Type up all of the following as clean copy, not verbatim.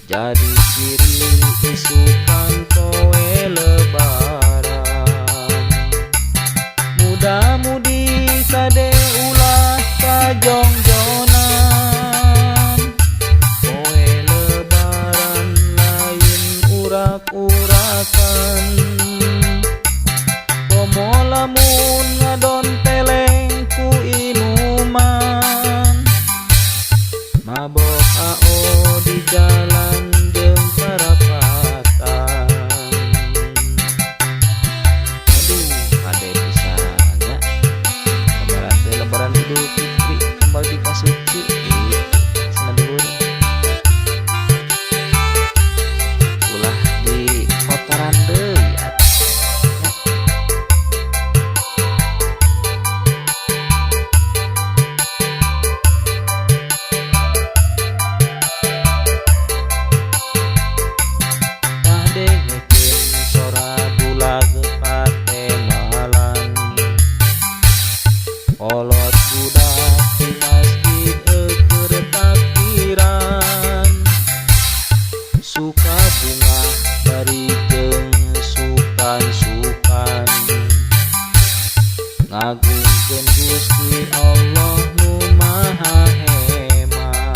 jadi ciri isukan kowe lebaran. Muda-mudi kade ulah kajongjonan, kowe lebaran lain urak-urakan. Komo lamun ngadon teleng ku inuman, mabok ao di jalan jeung parapatan. Aduh, ade pisannya lebaran teh lebaran Idul Fitri kembali dikasuci sana dulu ulah di kotoran deui atuh. Kolot budak di masjid keur takbiran, suka bunga dari jeung sukan-sukan, ngagungkeun Gusti Allah nu Maha Heman.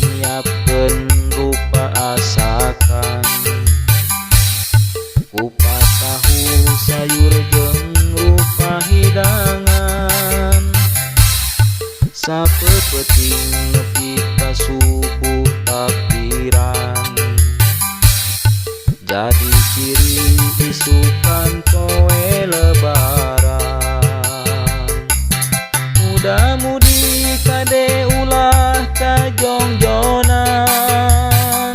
Nyiapkeun rupa asakan, kupat tahu sayur jeung rupa hidangan, sapeuting nepi ka subuh takbiran, jadi ciri isukan kowe lebaran. Muda-mudi kade ulah kajongjonan,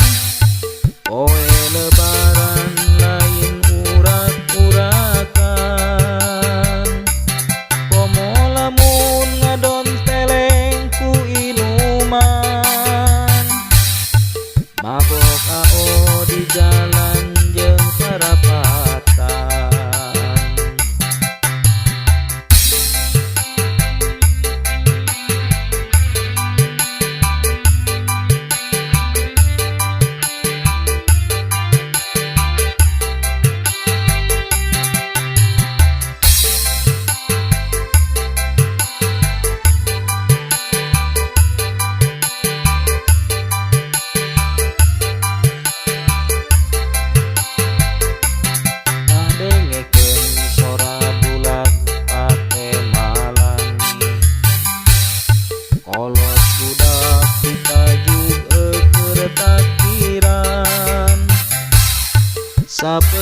kowe lebaran lain urak-urakan. Komo lamun ngadon teleng ku inuman, mabok ao di jalan jeung parapatan. Kolot budak ditajuk keur takbiran, sape